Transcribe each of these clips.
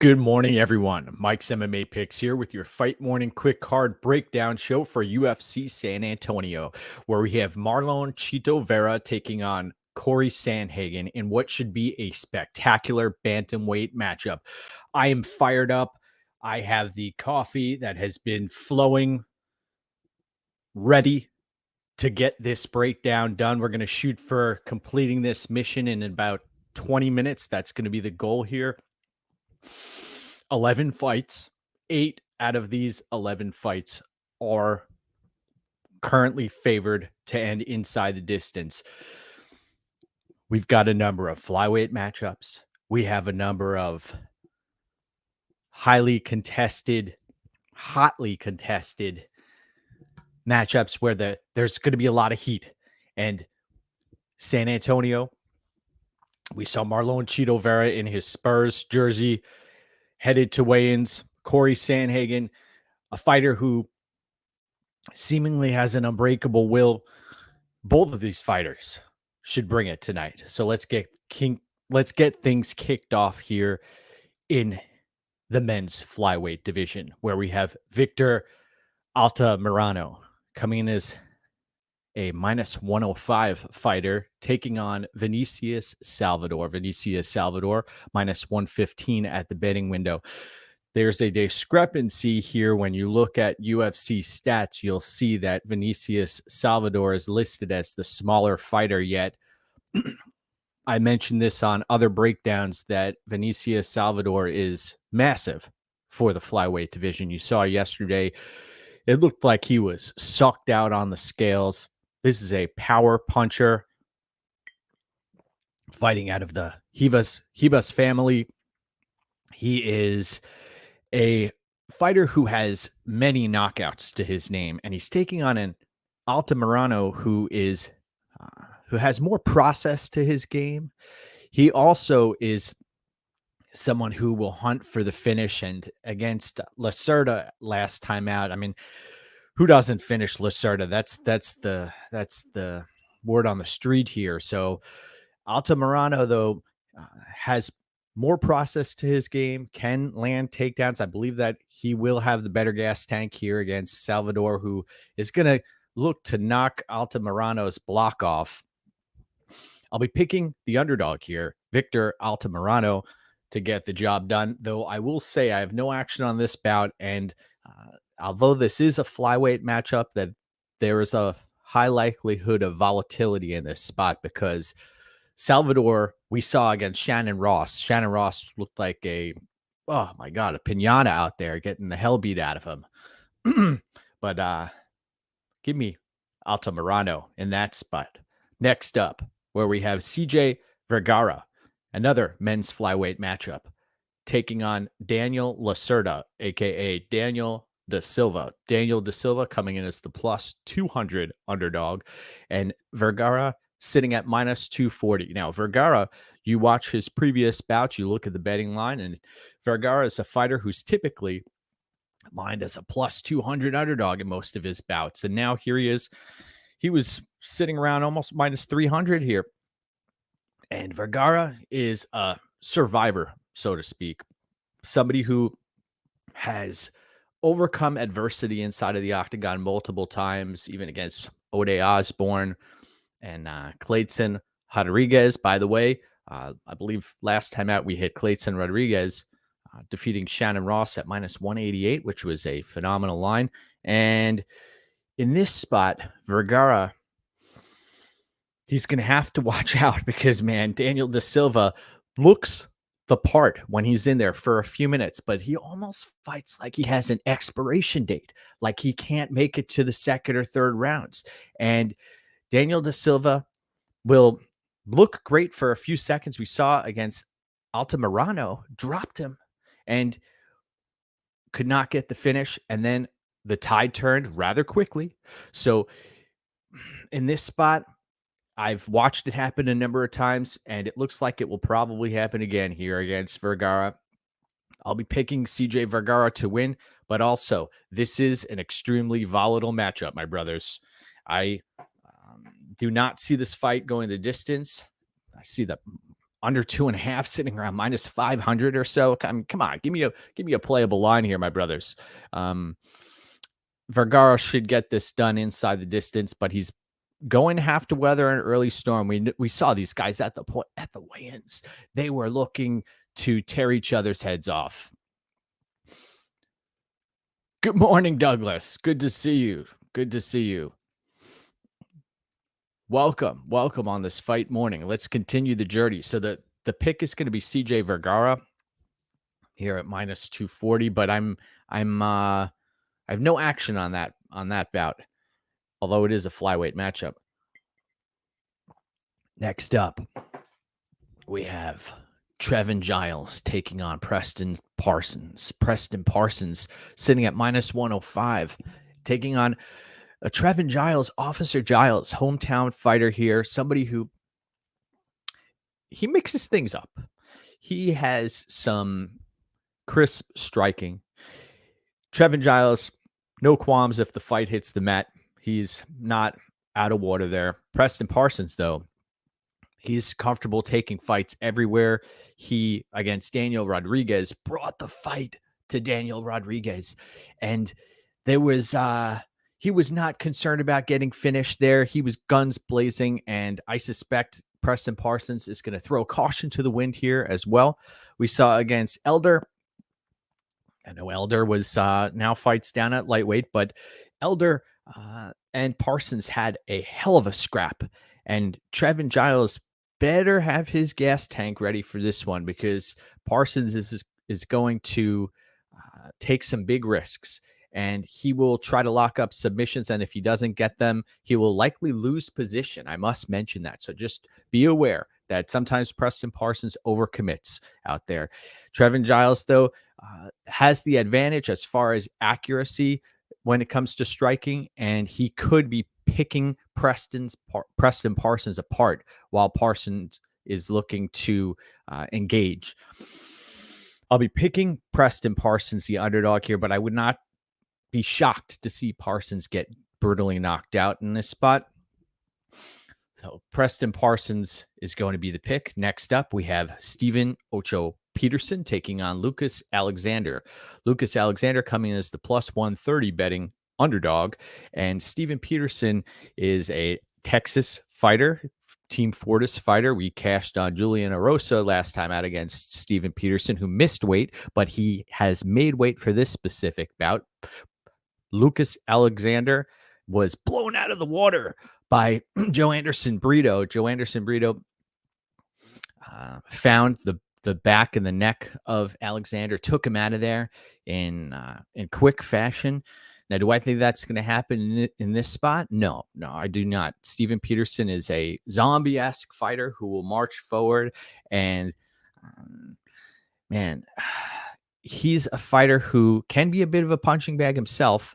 Good morning, everyone. Mike's MMA Picks here with your Fight Morning Quick Card Breakdown show for UFC San Antonio, where we have Marlon Chito Vera taking on Corey Sandhagen in what should be a spectacular bantamweight matchup. I am fired up. I have the coffee that has been flowing, ready to get this breakdown done. We're going to shoot for completing this mission in about 20 minutes. That's going to be the goal here. 11 fights. 8 out of these 11 fights are currently favored to end inside the distance. We've got a number of flyweight matchups. We have a number of hotly contested matchups where there's going to be a lot of heat. And San Antonio, we saw Marlon Chito Vera in his Spurs jersey headed to weigh-ins. Corey Sandhagen, a fighter who seemingly has an unbreakable will. Both of these fighters should bring it tonight. So let's get things kicked off here in the men's flyweight division, where we have Victor Altamarano coming in as a minus 105 fighter, taking on Vinicius Salvador. Vinicius Salvador minus 115 at the betting window. There's a discrepancy here. When you look at UFC stats, you'll see that Vinicius Salvador is listed as the smaller fighter, yet I mentioned this on other breakdowns that Vinicius Salvador is massive for the flyweight division. You saw yesterday, it looked like he was sucked out on the scales. This is a power puncher fighting out of the Ribas family. He is a fighter who has many knockouts to his name, and he's taking on an Altamarano who has more process to his game. He also is someone who will hunt for the finish, and against Lacerda last time out, I mean, who doesn't finish Lacerda? That's the word on the street here. So Altamarano, though, has more process to his game, can land takedowns. I believe that he will have the better gas tank here against Salvador, who is going to look to knock Altamarano's block off. I'll be picking the underdog here, Victor Altamarano, to get the job done, though I will say I have no action on this bout, and although this is a flyweight matchup, that there is a high likelihood of volatility in this spot because Salvador, we saw against Shannon Ross. Shannon Ross looked like a pinata out there getting the hell beat out of him. But give me Altamarano in that spot. Next up, where we have CJ Vergara, another men's flyweight matchup, taking on Daniel Lacerda, a.k.a. Daniel Da Silva. Daniel Da Silva coming in as the plus 200 underdog, and Vergara sitting at minus 240. Now, Vergara, you watch his previous bouts, you look at the betting line, and Vergara is a fighter who's typically lined as a plus 200 underdog in most of his bouts. And now here he is. He was sitting around almost minus 300 here. And Vergara is a survivor, so to speak. Somebody who has overcome adversity inside of the octagon multiple times, even against Ode Osborne and Clayton Rodriguez. By the way, I believe last time out we hit Clayton Rodriguez defeating Shannon Ross at minus 188, which was a phenomenal line. And in this spot, Vergara, he's going to have to watch out because, man, Daniel Da Silva looks the part when he's in there for a few minutes, but he almost fights like he has an expiration date, like he can't make it to the second or third rounds. And Daniel Da Silva will look great for a few seconds. We saw against Altamarano, dropped him and could not get the finish. And then the tide turned rather quickly. So in this spot, I've watched it happen a number of times, and it looks like it will probably happen again here against Vergara. I'll be picking CJ Vergara to win, but also this is an extremely volatile matchup, my brothers. I do not see this fight going the distance. I see the under 2.5, sitting around minus 500 or so. I mean, come on, give me a playable line here, my brothers. Vergara should get this done inside the distance, but he's going to have to weather an early storm. We saw these guys at the weigh-ins. They were looking to tear each other's heads off. Good morning, Douglas. Good to see you. Good to see you. Welcome on this fight morning. Let's continue the journey. So the pick is going to be CJ Vergara here at minus 240, but I have no action on that bout, although it is a flyweight matchup. Next up, we have Trevin Giles taking on Preston Parsons. Preston Parsons sitting at minus 105, taking on a Trevin Giles, Officer Giles, hometown fighter here, somebody who he mixes things up. He has some crisp striking. Trevin Giles, no qualms if the fight hits the mat. He's not out of water there. Preston Parsons, though, he's comfortable taking fights everywhere. He, against Daniel Rodriguez, brought the fight to Daniel Rodriguez. And there was he was not concerned about getting finished there. He was guns blazing, and I suspect Preston Parsons is going to throw caution to the wind here as well. We saw against Elder. I know Elder was now fights down at lightweight, but Elder and Parsons had a hell of a scrap. And Trevin Giles better have his gas tank ready for this one, because Parsons is going to take some big risks, and he will try to lock up submissions. And if he doesn't get them, he will likely lose position. I must mention that. So just be aware that sometimes Preston Parsons overcommits out there. Trevin Giles, though, has the advantage as far as accuracy when it comes to striking, and he could be picking Preston Parsons apart while Parsons is looking to engage. I'll be picking Preston Parsons, the underdog here, but I would not be shocked to see Parsons get brutally knocked out in this spot. So Preston Parsons is going to be the pick. Next up, we have Stephen Ocho Peterson taking on Lucas Alexander. Lucas Alexander coming in as the plus 130 betting underdog, and Stephen Peterson is a Texas fighter, Team Fortis fighter. We cashed on Julian Arosa last time out against Stephen Peterson, who missed weight, but he has made weight for this specific bout. Lucas Alexander was blown out of the water by Joe Anderson Brito. Joe Anderson Brito found the back and the neck of Alexander, took him out of there in quick fashion. Now, do I think that's going to happen in this spot? No, I do not. Stephen Peterson is a zombie-esque fighter who will march forward, and man, he's a fighter who can be a bit of a punching bag himself.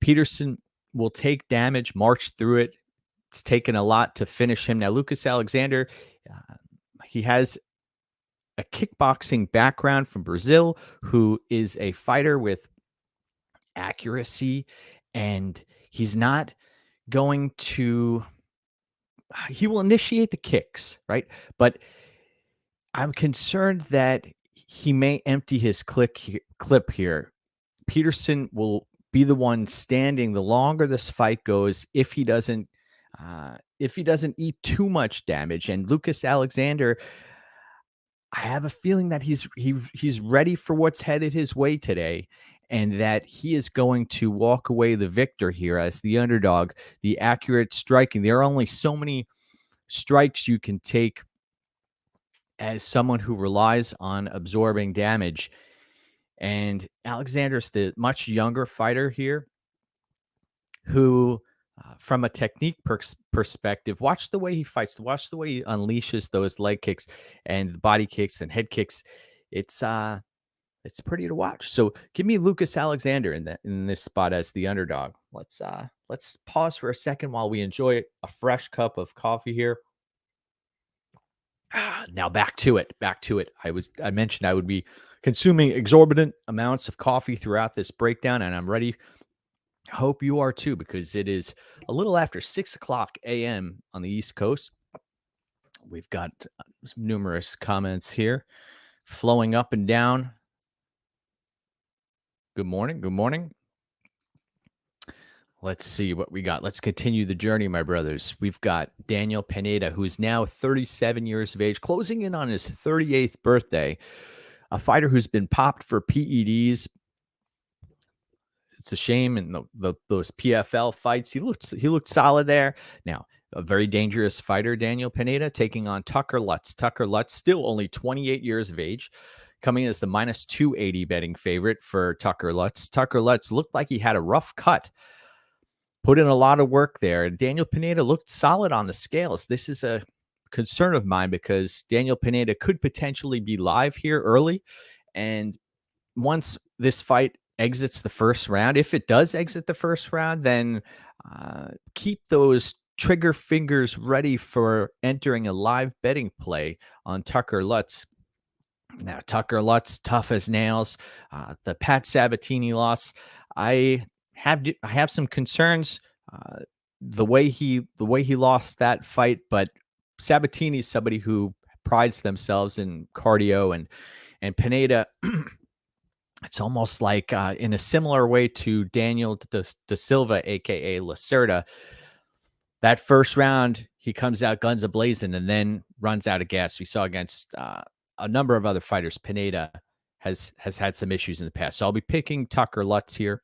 Peterson will take damage, march through it. It's taken a lot to finish him. Now, Lucas Alexander, he has a kickboxing background from Brazil, who is a fighter with accuracy, and he's not going to, he will initiate the kicks, right? But I'm concerned that he may empty his clip here. Peterson will be the one standing the longer this fight goes if he doesn't eat too much damage. And Lucas Alexander, I have a feeling that he's ready for what's headed his way today, and that he is going to walk away the victor here as the underdog. The accurate striking, there are only so many strikes you can take as someone who relies on absorbing damage. And Alexander's the much younger fighter here who, from a technique perspective, watch the way he fights, watch the way he unleashes those leg kicks and body kicks and head kicks. It's pretty to watch. So give me Lucas Alexander in this spot as the underdog. Let's pause for a second while we enjoy a fresh cup of coffee here. Now back to it. I mentioned I would be consuming exorbitant amounts of coffee throughout this breakdown, and I'm ready. Hope you are too, because it is a little after 6 o'clock a.m. on the East Coast. We've got numerous comments here flowing up and down. Good morning. Good morning. Let's see what we got. Let's continue the journey, my brothers. We've got Daniel Pineda, who's now 37 years of age, closing in on his 38th birthday. A fighter who's been popped for PEDs. It's a shame in those PFL fights. He looked solid there. Now, a very dangerous fighter, Daniel Pineda, taking on Tucker Lutz. Tucker Lutz, still only 28 years of age, coming in as the minus 280 betting favorite for Tucker Lutz. Tucker Lutz looked like he had a rough cut. Put in a lot of work there. Daniel Pineda looked solid on the scales. This is a concern of mine because Daniel Pineda could potentially be live here early. And once this fight exits the first round, if it does exit the first round, then keep those trigger fingers ready for entering a live betting play on Tucker Lutz. Now, Tucker Lutz, tough as nails. The Pat Sabatini loss, I have some concerns. The way he lost that fight, but Sabatini is somebody who prides themselves in cardio, and Pineda. It's almost like in a similar way to Daniel da Silva, aka Lacerda. That first round, he comes out guns a-blazing and then runs out of gas. We saw against a number of other fighters. Pineda has had some issues in the past. So I'll be picking Tucker Lutz here.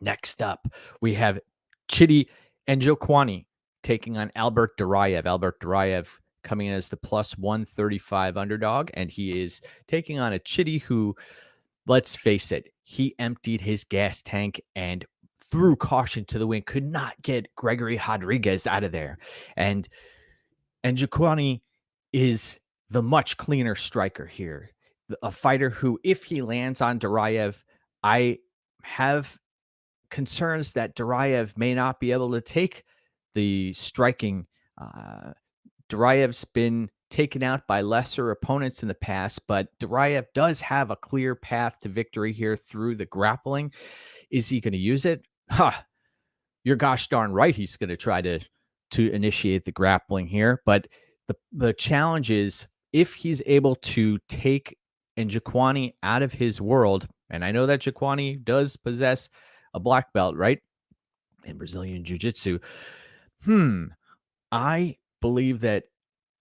Next up, we have Chidi and Jokwani taking on Albert Duraev. Albert Duraev coming in as the plus 135 underdog, and he is taking on a Chidi who, let's face it, he emptied his gas tank and threw caution to the wind, could not get Gregory Rodriguez out of there. And Jokwani is the much cleaner striker here. A fighter who, if he lands on Duraev, I have concerns that Duraev may not be able to take the striking. Duraev's been taken out by lesser opponents in the past, but Duraev does have a clear path to victory here through the grappling. Is he going to use it? You're gosh darn right he's going to try to initiate the grappling here. But the challenge is if he's able to take Jokwani out of his world, and I know that Jokwani does possess a black belt, right, in Brazilian Jiu-Jitsu. I believe that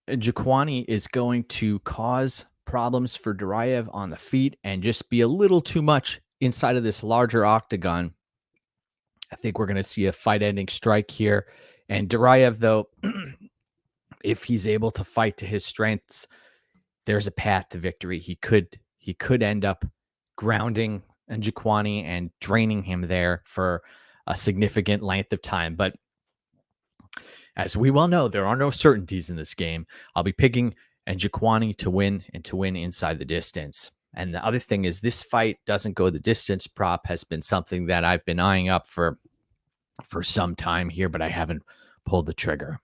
Jokwani is going to cause problems for Duraev on the feet and just be a little too much inside of this larger octagon. I think we're going to see a fight-ending strike here. And Duraev, though, if he's able to fight to his strengths, there's a path to victory. He could end up grounding Jokwani and draining him there for a significant length of time. But as we well know, there are no certainties in this game. I'll be picking Jokwani to win and to win inside the distance. And the other thing is this fight doesn't go the distance prop has been something that I've been eyeing up for some time here, but I haven't pulled the trigger.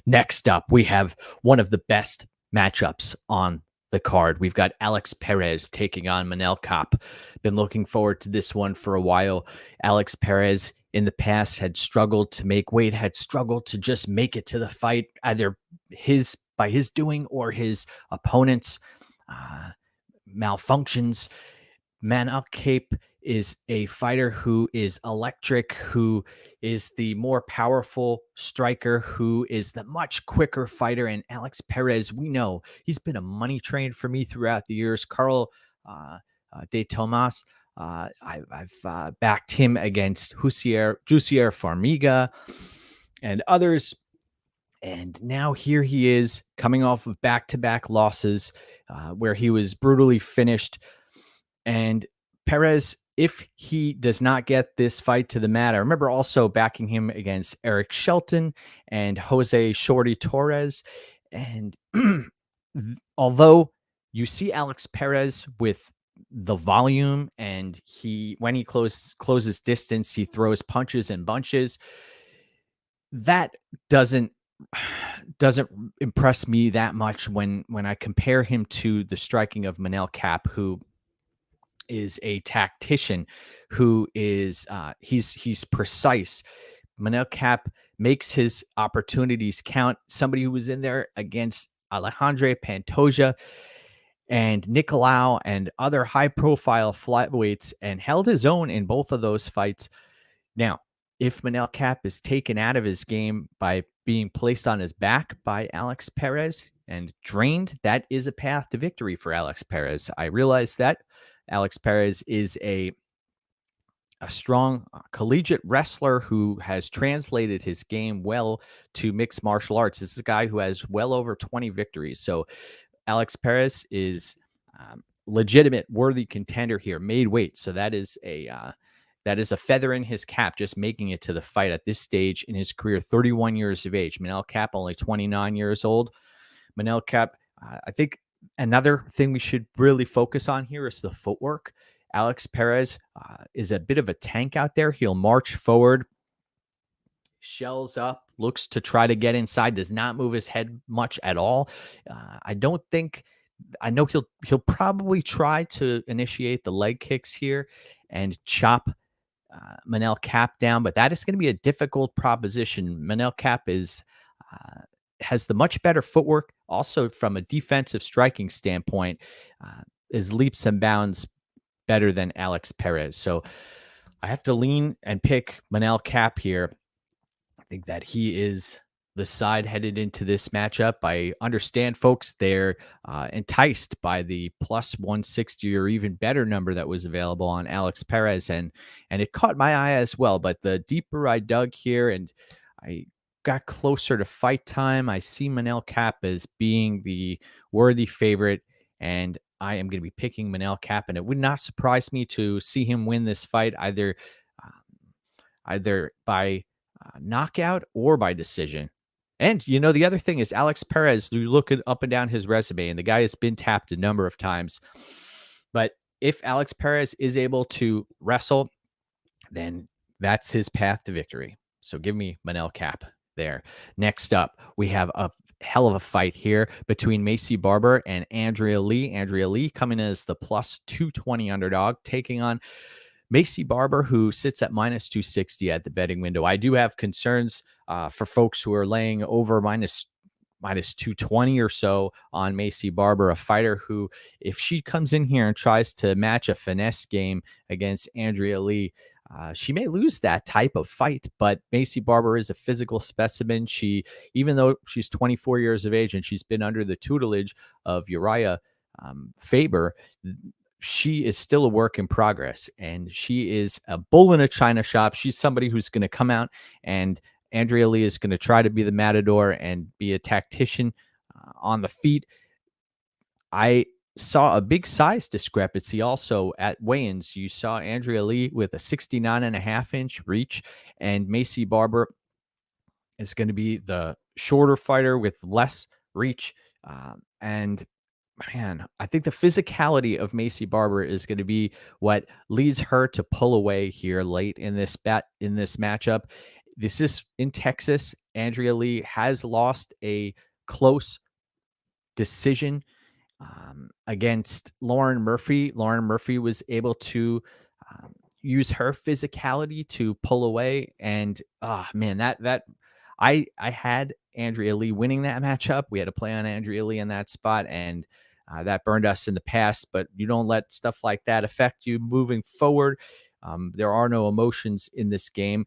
Next up, we have one of the best matchups on the card. We've got Alex Perez taking on Manel Kape. Been looking forward to this one for a while. Alex Perez in the past had struggled to make weight, had struggled to just make it to the fight, either by his doing or his opponent's malfunctions. Manel Kape is a fighter who is electric, who is the more powerful striker, who is the much quicker fighter. And Alex Perez, we know he's been a money train for me throughout the years. Carl de Tomas, I've backed him against Jussier Farmiga and others. And now here he is coming off of back-to-back losses where he was brutally finished. And Perez, if he does not get this fight to the mat, I remember also backing him against Eric Shelton and Jose Shorty Torres. And although you see Alex Perez with the volume and when he closes distance, he throws punches and bunches, that doesn't impress me that much when I compare him to the striking of Manel Kape, who is a tactician, who is he's precise. Manel Kape makes his opportunities count. Somebody who was in there against Alejandro Pantoja and Nicolau and other high-profile flyweights and held his own in both of those fights. Now, if Manel Cap is taken out of his game by being placed on his back by Alex Perez and drained, that is a path to victory for Alex Perez. I realize that Alex Perez is a strong collegiate wrestler who has translated his game well to mixed martial arts. This is a guy who has well over 20 victories. So Alex Perez is legitimate, worthy contender here, made weight. So that is a feather in his cap, just making it to the fight at this stage in his career, 31 years of age. Manel Cap, only 29 years old. Manel Cap, I think another thing we should really focus on here is the footwork. Alex Perez is a bit of a tank out there. He'll march forward, shells up, looks to try to get inside, does not move his head much at all. I know he'll probably try to initiate the leg kicks here and chop Manel Cap down, but that is going to be a difficult proposition. Manel Cap has the much better footwork. Also, from a defensive striking standpoint, is leaps and bounds better than Alex Perez. So I have to lean and pick Manel Cap here. I think that he is the side headed into this matchup. I understand, folks, they're enticed by the plus 160 or even better number that was available on Alex Perez, and it caught my eye as well. But the deeper I dug here and I got closer to fight time, I see Manel Cap as being the worthy favorite, and I am going to be picking Manel Cap, and it would not surprise me to see him win this fight either by knockout or by decision. And, the other thing is Alex Perez, you look up and down his resume, and the guy has been tapped a number of times. But if Alex Perez is able to wrestle, then that's his path to victory. So give me Manel Cap there. Next up, we have a hell of a fight here between Maycee Barber and Andrea Lee. Andrea Lee coming as the plus 220 underdog, taking on Maycee Barber, who sits at minus 260 at the betting window. I do have concerns for folks who are laying over minus 220 or so on Maycee Barber, a fighter who, if she comes in here and tries to match a finesse game against Andrea Lee, she may lose that type of fight. But Maycee Barber is a physical specimen. Even though she's 24 years of age and she's been under the tutelage of Uriah Faber, she is still a work in progress, and she is a bull in a china shop. She's somebody who's going to come out, and Andrea Lee is going to try to be the matador and be a tactician on the feet. I saw a big size discrepancy also at weigh-ins. You saw Andrea Lee with a 69.5-inch reach, and Maycee Barber is going to be the shorter fighter with less reach. And man, I think the physicality of Maycee Barber is going to be what leads her to pull away here late in this matchup. This is in Texas. Andrea Lee has lost a close decision against Lauren Murphy. Lauren Murphy was able to use her physicality to pull away, and I had Andrea Lee winning that matchup. We had to play on Andrea Lee in that spot, and that burned us in the past. But you don't let stuff like that affect you moving forward. There are no emotions in this game.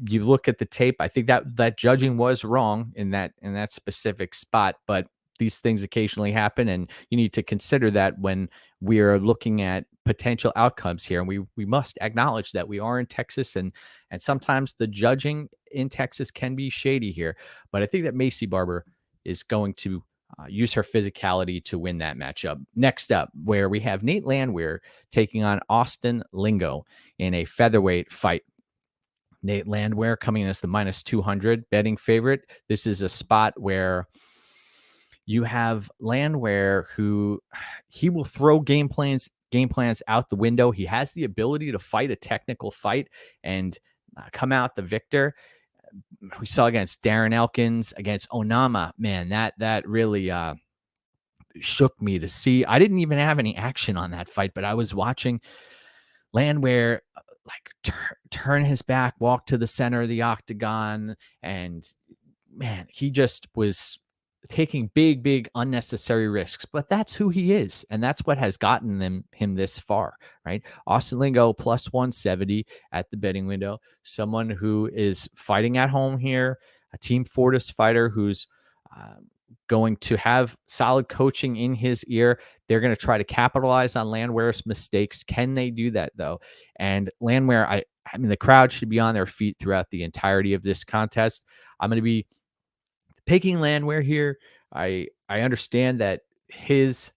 You look at the tape. I think that judging was wrong in that specific spot, but these things occasionally happen, and you need to consider that when we are looking at potential outcomes here. And we must acknowledge that we are in Texas, and sometimes the judging in Texas can be shady here. But I think that Maycee Barber is going to use her physicality to win that matchup. Next up, where we have Nate Landwehr taking on Austin Lingo in a featherweight fight. Nate Landwehr coming in as the minus 200 betting favorite. This is a spot where you have Landwehr, who he will throw game plans out the window. He has the ability to fight a technical fight and come out the victor. We saw against Darren Elkins, against Onama. Man, that really shook me to see. I didn't even have any action on that fight, but I was watching Landwehr like turn his back, walk to the center of the octagon, and man, he just was taking big unnecessary risks. But that's who he is, and that's what has gotten him this far, right? Austin Lingo plus 170 at the betting window. Someone who is fighting at home here, a Team Fortis fighter who's going to have solid coaching in his ear. They're going to try to capitalize on Landware's mistakes. Can they do that, though? And Landware, I mean, the crowd should be on their feet throughout the entirety of this contest. I'm going to be picking Landware here. I understand that his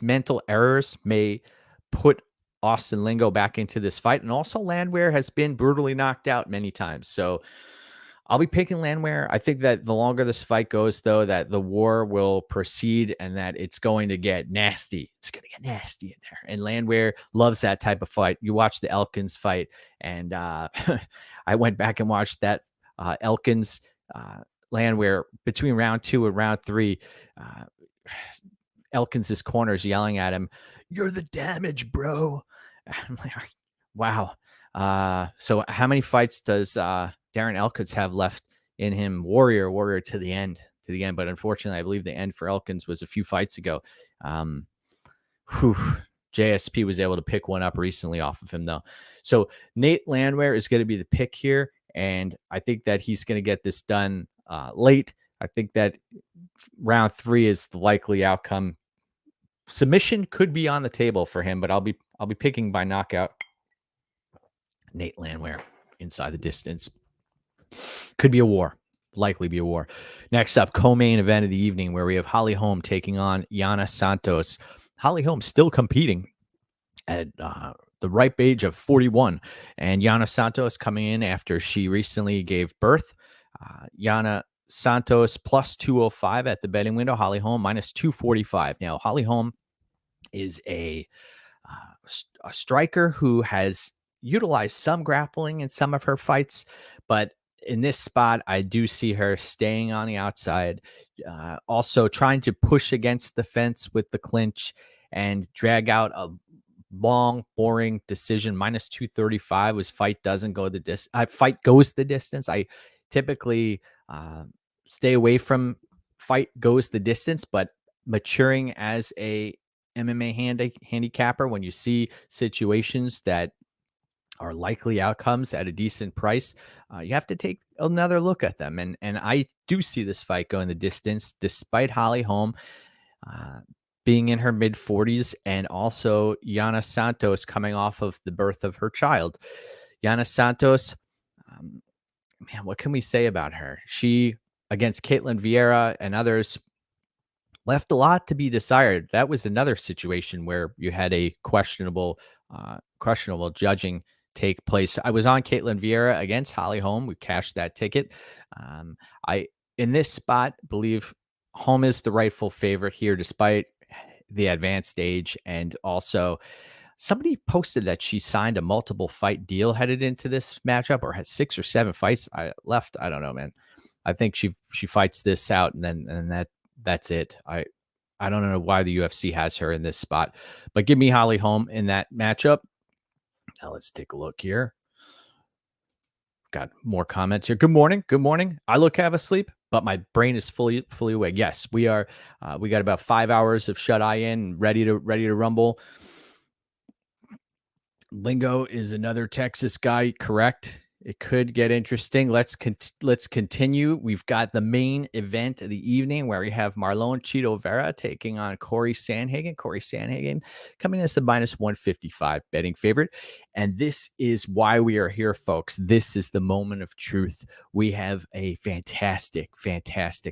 mental errors may put Austin Lingo back into this fight, and also Landware has been brutally knocked out many times. So I'll be picking Landware. I think that the longer this fight goes, though, that the war will proceed and that it's going to get nasty. It's going to get nasty in there. And Landware loves that type of fight. You watch the Elkins fight, and I went back and watched that Elkins Landware between round 2 and round 3. Elkins' corners yelling at him, "You're the damage, bro." I'm like, wow. So how many fights does Darren Elkins have left in him? Warrior to the end. But unfortunately, I believe the end for Elkins was a few fights ago. JSP was able to pick one up recently off of him, though. So Nate Landwehr is going to be the pick here, and I think that he's going to get this done late. I think that round 3 is the likely outcome. Submission could be on the table for him, but I'll be picking by knockout. Nate Landwehr inside the distance. Could be a war. Likely be a war. Next up, co-main event of the evening, where we have Holly Holm taking on Yana Santos. Holly Holm still competing at the ripe age of 41. And Yana Santos coming in after she recently gave birth. Yana Santos plus 205 at the betting window. Holly Holm minus 245. Now, Holly Holm is a striker who has utilized some grappling in some of her fights, but in this spot, I do see her staying on the outside, also trying to push against the fence with the clinch and drag out a long, boring decision. Minus 235 was fight doesn't go the distance. Fight goes the distance. I typically stay away from fight goes the distance, but maturing as a MMA handicapper, when you see situations that are likely outcomes at a decent price, you have to take another look at them. And I do see this fight going the distance, despite Holly Holm being in her mid-40s, and also Yana Santos coming off of the birth of her child. Yana Santos, man, what can we say about her? She, against Caitlin Vera and others, left a lot to be desired. That was another situation where you had a questionable judging take place. I was on Caitlin Vera against Holly Holm. We cashed that ticket. I, in this spot, believe Holm is the rightful favorite here, despite the advanced age. And also, somebody posted that she signed a multiple fight deal headed into this matchup, or has 6 or 7 fights left. I don't know, man. I think she fights this out, and that's it. I don't know why the UFC has her in this spot, but give me Holly Holm in that matchup. Now let's take a look here. Got more comments here. Good morning. Good morning. I look half asleep, but my brain is fully awake. Yes, we are. We got about 5 hours of shut eye in, ready to rumble. Lingo is another Texas guy, correct? It could get interesting. Let's continue. We've got the main event of the evening, where we have Marlon Chito Vera taking on Corey Sandhagen. Corey Sandhagen coming as the minus 155 betting favorite. And this is why we are here, folks. This is the moment of truth. We have a fantastic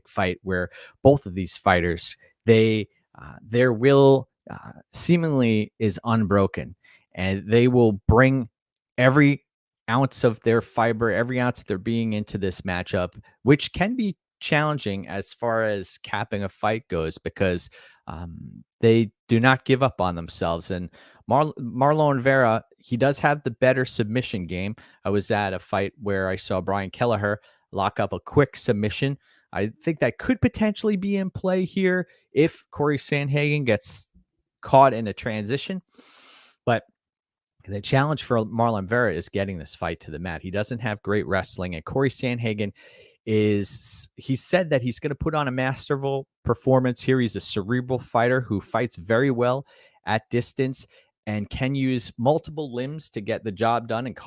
fight where both of these fighters, their will seemingly is unbroken, and they will bring every ounce of their fiber, every ounce of their being into this matchup, which can be challenging as far as capping a fight goes, because they do not give up on themselves. And Marlon Vera, he does have the better submission game. I was at a fight where I saw Brian Kelleher lock up a quick submission. I think that could potentially be in play here if Corey Sandhagen gets caught in a transition. But The challenge for Marlon Vera is getting this fight to the mat. He doesn't have great wrestling, and Corey Sandhagen he said that he's going to put on a masterful performance here. He's a cerebral fighter who fights very well at distance and can use multiple limbs to get the job done and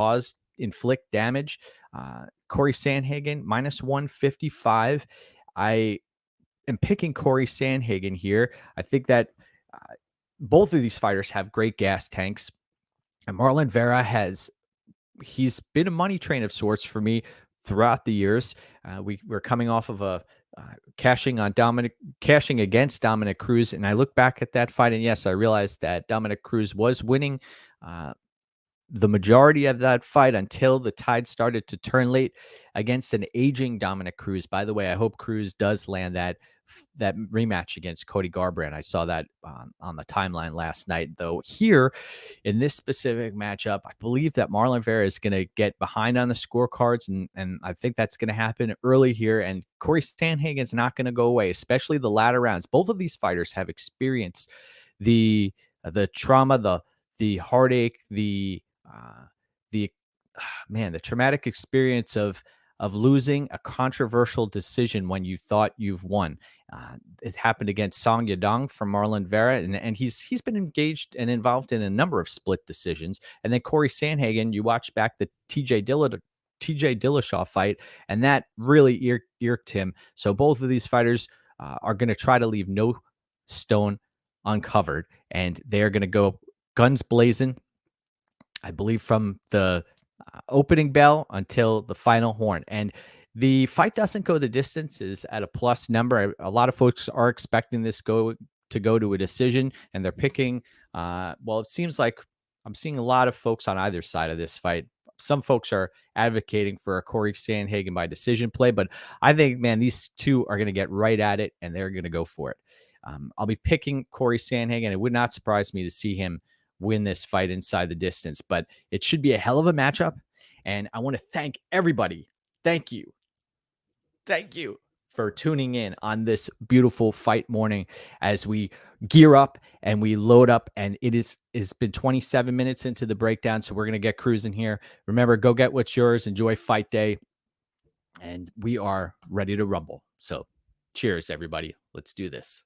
inflict damage. Corey Sandhagen minus 155. I am picking Corey Sandhagen here. I think that both of these fighters have great gas tanks. And Marlon Vera he's been a money train of sorts for me throughout the years. We're coming off of a cashing against Dominic Cruz, and I look back at that fight, and yes, I realized that Dominic Cruz was winning the majority of that fight until the tide started to turn late against an aging Dominic Cruz. By the way, I hope Cruz does land that rematch against Cody Garbrandt. I saw that on the timeline last night. Though here in this specific matchup, I believe that Marlon Vera is going to get behind on the scorecards, and I think that's going to happen early here. And Corey Sandhagen's not going to go away, especially the latter rounds. Both of these fighters have experienced the trauma, the heartache, the traumatic experience of losing a controversial decision when you thought you've won. It happened against Song Yadong from Marlon Vera, and he's been engaged and involved in a number of split decisions. And then Corey Sandhagen, you watch back the TJ Dillashaw fight, and that really irked him. So both of these fighters are going to try to leave no stone uncovered, and they're going to go guns blazing, I believe, from the opening bell until the final horn. And the fight doesn't go the distance, is at a plus number. A lot of folks are expecting this to go to a decision, and they're picking. It seems like I'm seeing a lot of folks on either side of this fight. Some folks are advocating for a Corey Sandhagen by decision play, but I think, man, these two are going to get right at it, and they're going to go for it. I'll be picking Corey Sandhagen. It would not surprise me to see him win this fight inside the distance, but it should be a hell of a matchup. And I want to thank everybody. Thank you for tuning in on this beautiful fight morning as we gear up and we load up. And it's been 27 minutes into the breakdown, so we're going to get cruising here. Remember, go get what's yours. Enjoy fight day. And we are ready to rumble. So cheers, everybody. Let's do this.